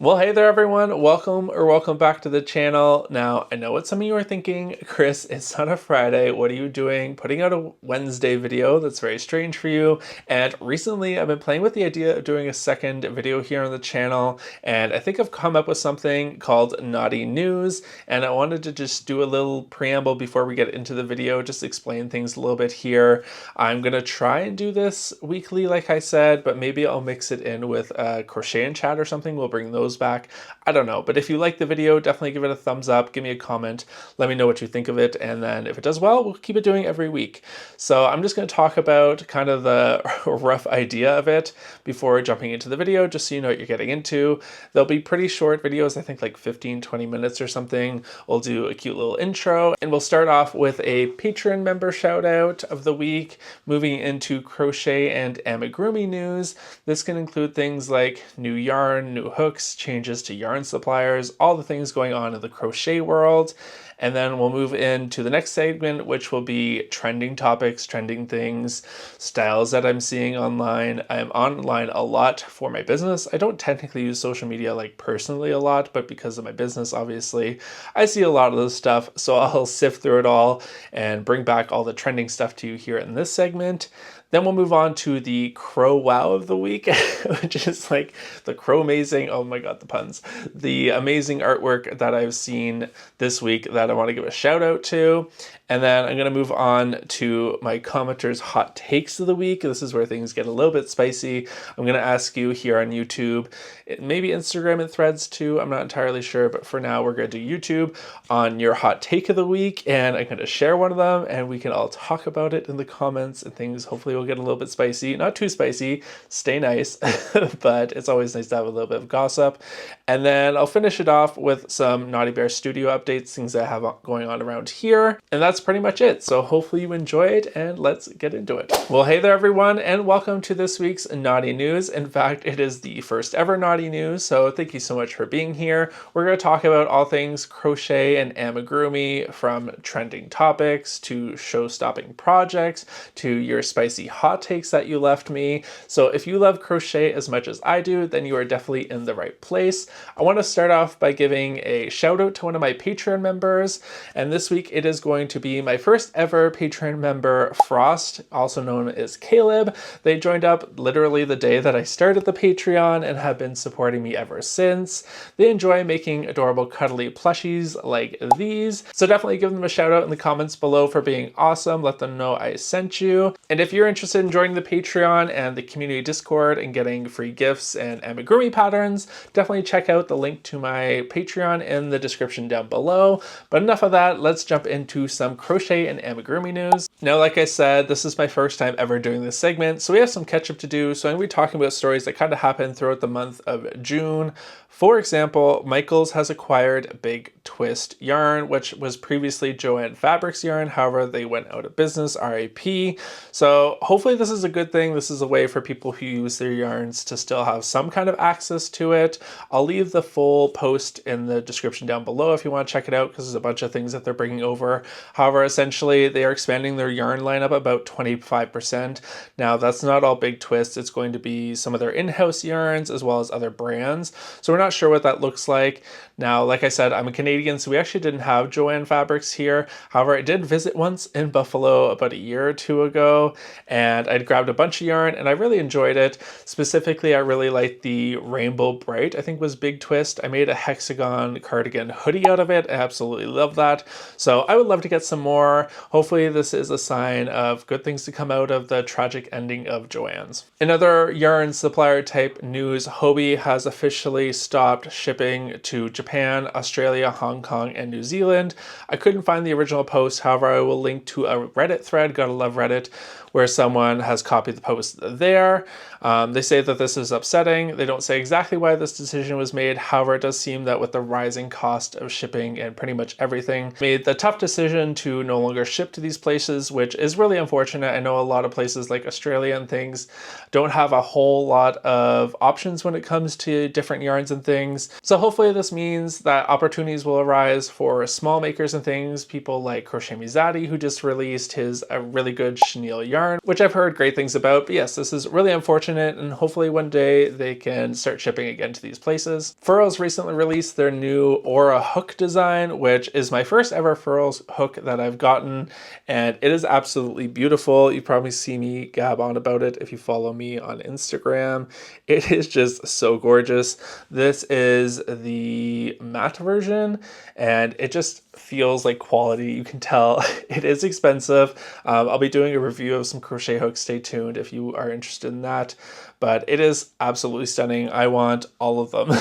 Well, hey there everyone, welcome back to the channel. Now, I know what some of you are thinking, Chris, it's not a Friday, what are you doing putting out a Wednesday video? That's very strange for you. And recently I've been playing with the idea of doing a second video here on the channel, and I think I've come up with something called Knotty News, and I wanted to just do a little preamble before we get into the video, just explain things a little bit here. I'm gonna try and do this weekly like I said, but maybe I'll mix it in with a crochet and chat or something. We'll bring those back. I don't know, but if you like the video, definitely give it a thumbs up, give me a comment, let me know what you think of it, and then if it does well, we'll keep it doing every week. So I'm just going to talk about kind of the rough idea of it before jumping into the video, just so you know what you're getting into. They'll be pretty short videos, I think like 15-20 minutes or something. We'll do a cute little intro, and we'll start off with a Patreon member shout out of the week, moving into crochet and amigurumi news. This can include things like new yarn, new hooks, changes to yarn suppliers, all the things going on in the crochet world. And then we'll move into the next segment, which will be trending topics, trending things, styles that I'm seeing online. I'm online a lot for my business. I don't technically use social media like personally a lot, but because of my business, obviously, I see a lot of this stuff. So I'll sift through it all and bring back all the trending stuff to you here in this segment. Then we'll move on to the crow wow of the week, which is like the crow amazing, oh my god, the puns, the amazing artwork that I've seen this week that I want to give a shout out to. And then I'm going to move on to my commenters' hot takes of the week. This is where things get a little bit spicy. I'm going to ask you here on YouTube, maybe Instagram and Threads too, I'm not entirely sure, but for now we're going to do YouTube on your hot take of the week, and I'm going to share one of them and we can all talk about it in the comments and things. Hopefully we'll get a little bit spicy, not too spicy, stay nice, but it's always nice to have a little bit of gossip. And then I'll finish it off with some Naughty Bear Studio updates, things that I have going on around here. And that's pretty much it. So hopefully you enjoy it, and let's get into it. Well, hey there everyone, and welcome to this week's Naughty News. In fact, it is the first ever Naughty News, so thank you so much for being here. We're going to talk about all things crochet and amigurumi, from trending topics to show-stopping projects to your spicy hot takes that you left me. So if you love crochet as much as I do, then you are definitely in the right place. I want to start off by giving a shout out to one of my Patreon members, and this week it is going to be my first ever Patreon member, Frost, also known as Caleb. They joined up literally the day that I started the Patreon and have been supporting me ever since. They enjoy making adorable cuddly plushies like these, so definitely give them a shout out in the comments below for being awesome. Let them know I sent you. And if you're interested in joining the Patreon and the community Discord and getting free gifts and amigurumi patterns, definitely check out the link to my Patreon in the description down below. But enough of that, let's jump into some crochet and amigurumi news. Now, like I said, this is my first time ever doing this segment, so we have some catch up to do. So I'm going to be talking about stories that kind of happened throughout the month of June. For example, Michaels has acquired Big Twist yarn, which was previously Joann Fabrics yarn. However, they went out of business, RIP. So hopefully this is a good thing. This is a way for people who use their yarns to still have some kind of access to it. I'll leave the full post in the description down below if you want to check it out, because there's a bunch of things that they're bringing over. However, essentially they are expanding their yarn lineup about 25%. Now, that's not all Big Twist. It's going to be some of their in-house yarns as well as other brands. So we're not sure what that looks like. Now, like I said, I'm a Canadian, so we actually didn't have Joann Fabrics here. However, I did visit once in Buffalo about a year or two ago, and I'd grabbed a bunch of yarn and I really enjoyed it. Specifically, I really liked the Rainbow Bright, I think was Big Twist. I made a hexagon cardigan hoodie out of it. I absolutely love that. So I would love to get some more. Hopefully this is a sign of good things to come out of the tragic ending of Joann's. In other yarn supplier type news, Hobbii has officially stopped shipping to Japan, Australia, Hong Kong, and New Zealand. I couldn't find the original post. However, I will link to a Reddit thread, gotta love Reddit, where someone has copied the post there. They say that this is upsetting. They don't say exactly why this decision was made. However, it does seem that with the rising cost of shipping and pretty much everything, made the tough decision to no longer ship to these places, which is really unfortunate. I know a lot of places like Australia and things don't have a whole lot of options when it comes to different yarns and things. So hopefully this means that opportunities will arise for small makers and things, people like Crochet Mizadi, who just released his really good chenille yarn, which I've heard great things about. But yes, this is really unfortunate unfortunate, and hopefully one day they can start shipping again to these places. Furls recently released their new Aura hook design, which is my first ever Furls hook that I've gotten, and it is absolutely beautiful. You probably see me gab on about it if you follow me on Instagram. It is just so gorgeous. This is the matte version, and it just feels like quality. You can tell it is expensive. I'll be doing a review of some crochet hooks. Stay tuned if you are interested in that, but it is absolutely stunning. I want all of them.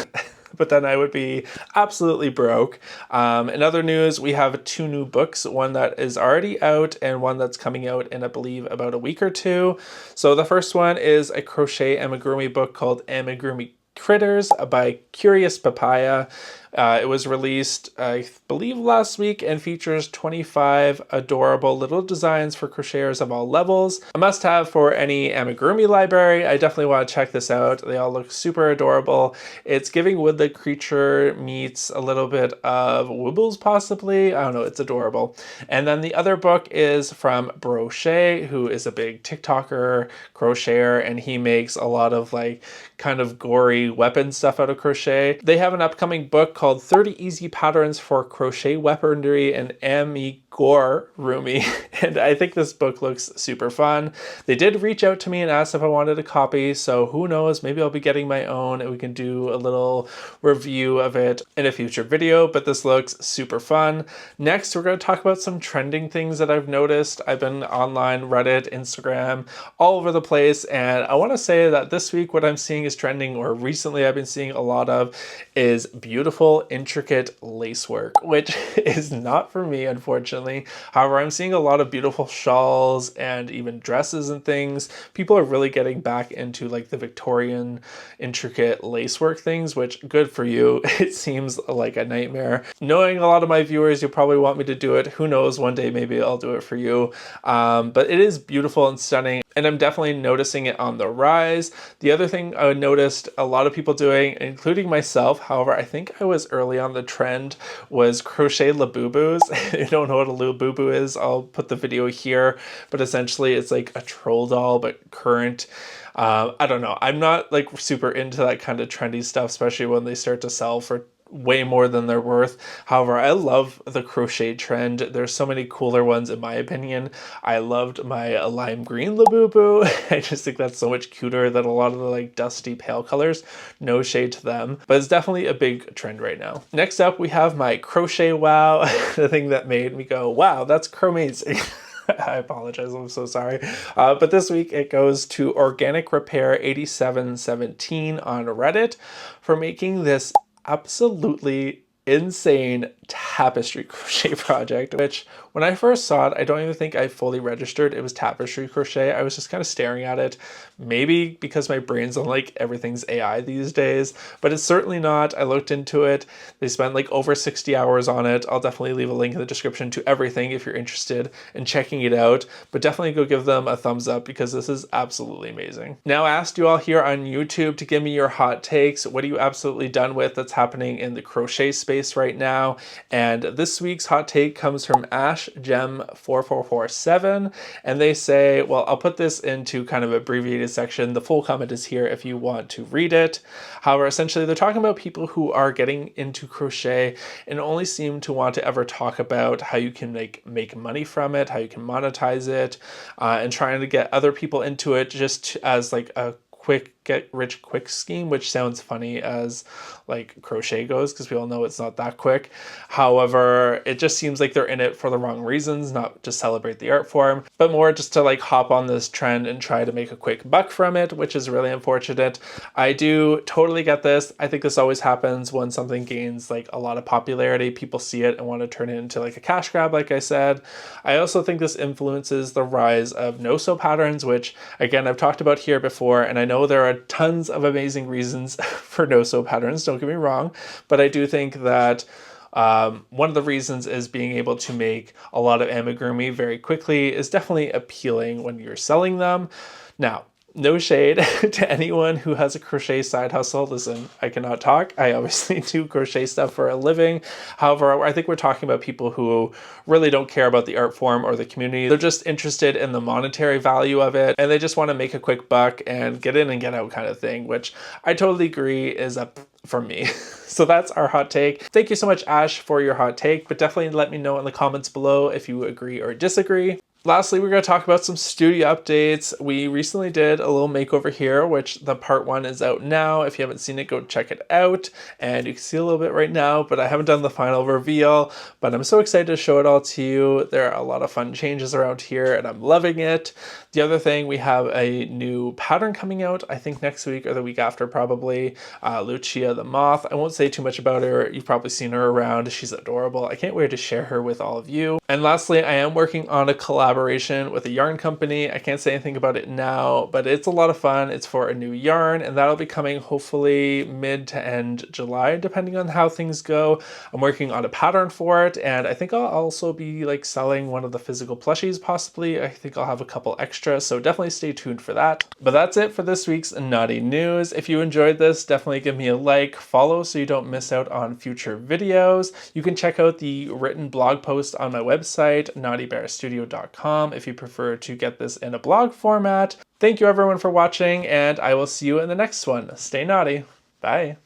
But then I would be absolutely broke. In other news, we have 2 new books, one that is already out and one that's coming out in, I believe, about a week or 2. So the first one is a crochet amigurumi book called Amigurumi Critters by Curious Papaya. It was released, I believe, last week and features 25 adorable little designs for crocheters of all levels. A must-have for any amigurumi library. I definitely want to check this out. They all look super adorable. It's giving Woodland Creature meets a little bit of Woobles, possibly. I don't know, it's adorable. And then the other book is from Crochet, who is a big TikToker, crocheter, and he makes a lot of like kind of gory weapon stuff out of crochet. They have an upcoming book called 30 Easy Patterns for Crochet Weaponry and Amigurumi, and I think this book looks super fun. They did reach out to me and ask if I wanted a copy, so who knows, maybe I'll be getting my own and we can do a little review of it in a future video, but this looks super fun. Next, we're going to talk about some trending things that I've noticed. I've been online, Reddit, Instagram, all over the place, and I want to say that this week what I'm seeing is trending, or recently I've been seeing a lot of, is beautiful, intricate lace work, which is not for me, unfortunately. However, I'm seeing a lot of beautiful shawls and even dresses and things. People are really getting back into like the Victorian intricate lacework things, which good for you. It seems like a nightmare. Knowing a lot of my viewers, you'll probably want me to do it. Who knows, one day maybe I'll do it for you. But it is beautiful and stunning, and I'm definitely noticing it on the rise. The other thing I noticed a lot of people doing, including myself, however, I think I was early on the trend, was crochet labubus. If you don't know what a labubu is, I'll put the video here, but essentially it's like a troll doll, but current. I don't know. I'm not like super into that kind of trendy stuff, especially when they start to sell for way more than they're worth. However, I love the crochet trend. There's so many cooler ones in my opinion. I loved my lime green labubu. I just think that's so much cuter than a lot of the like dusty pale colors. No shade to them, but it's definitely a big trend right now. Next up, we have my crochet wow, the thing that made me go, wow, that's chromazing. I apologize, I'm so sorry. But this week it goes to Organic Repair 8717 on Reddit for making this absolutely insane tapestry crochet project, which when I first saw it, I don't even think I fully registered it was tapestry crochet. I was just kind of staring at it, maybe because my brain's on like everything's AI these days, but it's certainly not. I looked into it. They spent like over 60 hours on it. I'll definitely leave a link in the description to everything if you're interested in checking it out, but definitely go give them a thumbs up because this is absolutely amazing. Now, I asked you all here on YouTube to give me your hot takes. What are you absolutely done with that's happening in the crochet space right now? And this week's hot take comes from AshGem4447, and they say, well, I'll put this into kind of abbreviated section. The full comment is here if you want to read it. However, essentially they're talking about people who are getting into crochet and only seem to want to ever talk about how you can make money from it, how you can monetize it, and trying to get other people into it just as like a quick get rich quick scheme, which sounds funny as like crochet goes, because we all know it's not that quick. However, it just seems like they're in it for the wrong reasons, not to celebrate the art form, but more just to like hop on this trend and try to make a quick buck from it, which is really unfortunate. I do totally get this. I think this always happens when something gains like a lot of popularity. People see it and want to turn it into like a cash grab, like I said. I also think this influences the rise of no-sew patterns, which again, I've talked about here before, and I know there are tons of amazing reasons for no-sew patterns, don't get me wrong, but I do think that one of the reasons is being able to make a lot of amigurumi very quickly is definitely appealing when you're selling them. Now, no shade to anyone who has a crochet side hustle. Listen, I cannot talk. I obviously do crochet stuff for a living. However, I think we're talking about people who really don't care about the art form or the community. They're just interested in the monetary value of it, and they just want to make a quick buck and get in and get out kind of thing, which I totally agree is up for me. So that's our hot take. Thank you so much, Ash, for your hot take, but definitely let me know in the comments below if you agree or disagree. Lastly, we're going to talk about some studio updates. We recently did a little makeover here, which the part 1 is out now. If you haven't seen it, go check it out. And you can see a little bit right now, but I haven't done the final reveal. But I'm so excited to show it all to you. There are a lot of fun changes around here, and I'm loving it. The other thing, we have a new pattern coming out, I think next week or the week after probably. Lucia the Moth. I won't say too much about her. You've probably seen her around. She's adorable. I can't wait to share her with all of you. And lastly, I am working on a collaboration with a yarn company. I can't say anything about it now, but it's a lot of fun. It's for a new yarn, and that'll be coming hopefully mid to end July, depending on how things go. I'm working on a pattern for it, and I think I'll also be like selling one of the physical plushies possibly. I think I'll have a couple extra, so definitely stay tuned for that. But that's it for this week's Knotty News. If you enjoyed this, definitely give me a like, follow so you don't miss out on future videos. You can check out the written blog post on my website, knottybearstudio.com, if you prefer to get this in a blog format. Thank you everyone for watching, and I will see you in the next one. Stay naughty. Bye.